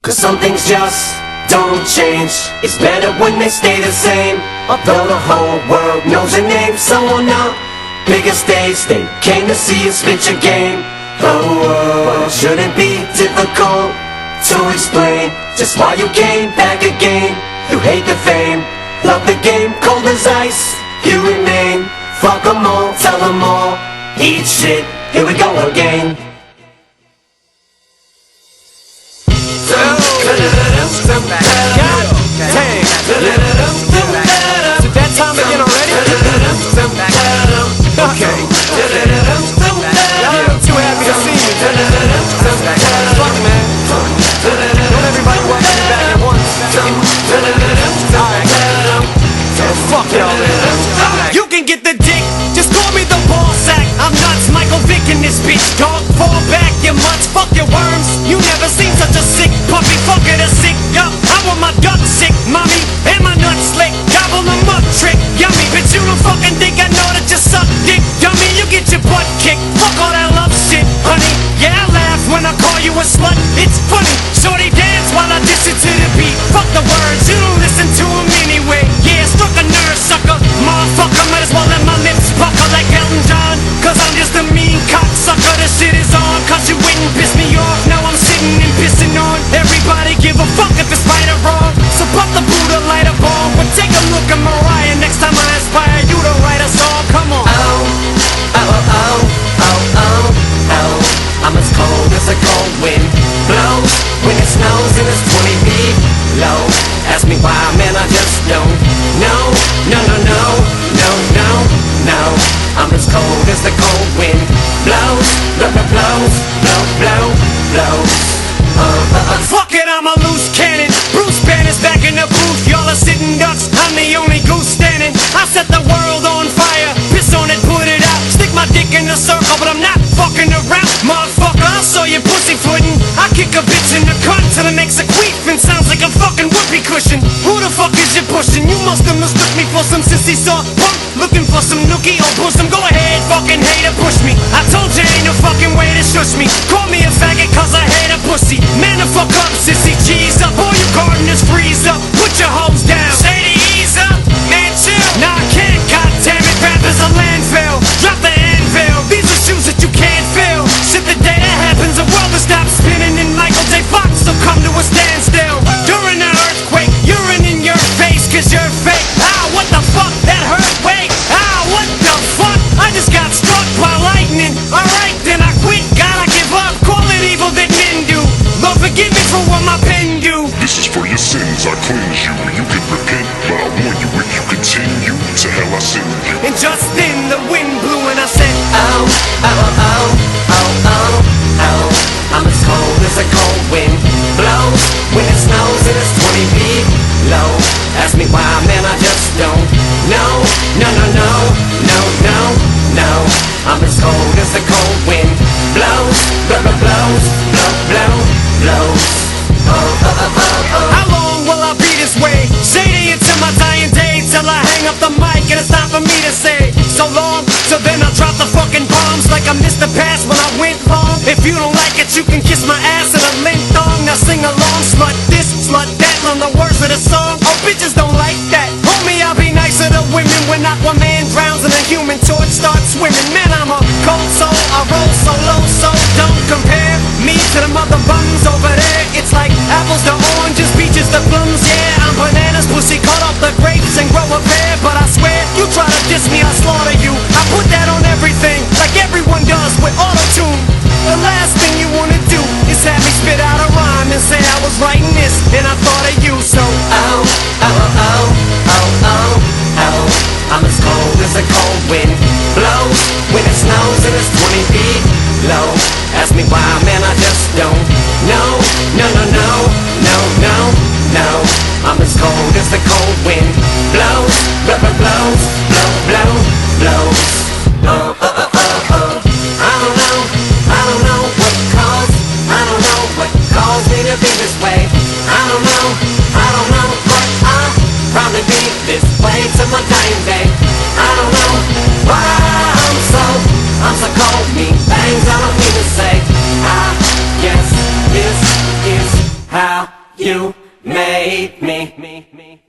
'Cause some things just don't change. It's better when they stay the same. Although the whole world knows your name, so on the biggest stage they came to see you spit your game. Oh, it shouldn't be difficult to explain just why you came back again. You hate the fame, love the game, cold as ice. You remain, fuck them all, tell them all, eat shit, here we go again. Is it that time again already? Okay. Y'all too happy to see me. Fuck, man. Don't everybody welcome me back at once. Alright. Fuck y'all, man. You can get the dick, just call me the ball sack. I'm nuts, Michael Vick in this bitch, dog. Fall back, you mutts, fuck your worms. You never seen such a sick puppy, fucker the sick. Yup, I want my duck sick, mommy, and my nuts slick. Gobble them up, trick, yummy. But you don't fucking think I know that you suck dick, dummy. You get your butt kicked, fuck all that love shit, honey. Yeah, I laugh when I call you a slut, it's funny. Shorty dance while I diss it to the beat. Fuck the words, you don't listen to them anyway. Yeah, struck a nerve, sucker. Motherfucker, might as well let my lips buckle like Elton John. 'Cause I'm just a mean cocksucker, the shit is on. 'Cause you wouldn't piss me off, now I'm sitting and pissing on everybody. Give a fuck if it's right or wrong. So pop the Buddha, light a bomb. But take a look at Mariah, next time I inspire you to write a song, come on. I'm as cold as a cold wind blows when it snows and it's 20 feet low. Ask me why, man, I just don't know. No, no, no, no, no, no. I'm as cold as the cold wind blows, blow, blow, blows, blow, blow, blows. Fuck it, I'm a loose cannon. Bruce Banner's back in the booth. Y'all are sitting ducks, I'm the only goose standing. I set the world on fire, piss on it, put it out. Stick my dick in the circle, but I'm not fucking around. Motherfucker, I'll show you pussyfootin'. I kick a bitch in the cunt till it makes a queef and sounds like a fucking whoopee cushion. Who the fuck is you pushing? You must have mistook me for some sissy soft punk. Looking for some nookie or bosom. Go ahead, fucking hater, push me. I told you ain't no fucking way to shush me. Call me a faggot 'cause I hate a pussy. Man the fuck up, sissy, cheese up. All you gardeners freeze up. Put your hoes down. Shady, ease up. Man, chill. Nah, I can't, goddammit. Rap is a landfill. Drop the anvil. These are shoes that you can't fill. Shit, the day that happens, the world will stop spinning and Michael J. Fox will come to a standstill. During the earthquake, urine in your face 'cause you're fake. Ah, what the fuck? That hurt, wait. Ah, what the fuck? I just got struck by lightning. Alright, then I quit. Gotta give up. Call it evil that men do. Lord, forgive me for what my pen do. This is for your sins, I cleanse you. You can repent, but I warn you, if you continue, to hell I send you. And just then the wind blew and I said, Oh, oh, oh, oh, oh, oh. I'm as cold as a cold wind blows when it snows and it's 20 feet low. Ask me why, man, I just don't know. No, no, no, no, no, no. I'm as cold as the cold wind blows, blow, blow, blows, blow, blow, blows. Oh, oh, oh, oh, oh. how long will I be this way? Shady until my dying day, till I hang up the mic and it's time for me to say so long. So then I'll drop the fucking bombs like I missed the pass when I went long. If you don't like it, you can kiss my ass in a link thong. Now sing along, slut this, slut that, learn the words of the song. Oh, bitches don't like that. Homie, I'll be nicer to women when Aquaman drowns and a human torch starts swimming. Man, I'm a cold soul, I roll so low, so don't compare me to the mother bums over there. It's like apples to oranges, peaches to plums. Yeah, I'm bananas, pussy, cut off the grapes and grow a pear. But I swear, you try to diss me, I slaughter you. I put that on everything, like everyone does with auto-tune. The last thing you wanna do is have me spit out a rhyme and say I was writing this and I thought of you. So Oh, oh, oh, oh, oh, oh, oh. I'm as cold as a cold wind blows when it snows and it's 20 feet low. Ask me why, man, I just don't know. No, no, no, no, no, no. I'm as cold as the cold wind blows, blow, blow, blows, blow, blow, blows. Oh, oh, oh, oh, oh. I don't know what caused, I don't know what caused me to be this way. I don't know, but I'll probably be this way till my dying day. I don't know why I'm so cold, mean things I don't mean to say. I guess this is how You made me.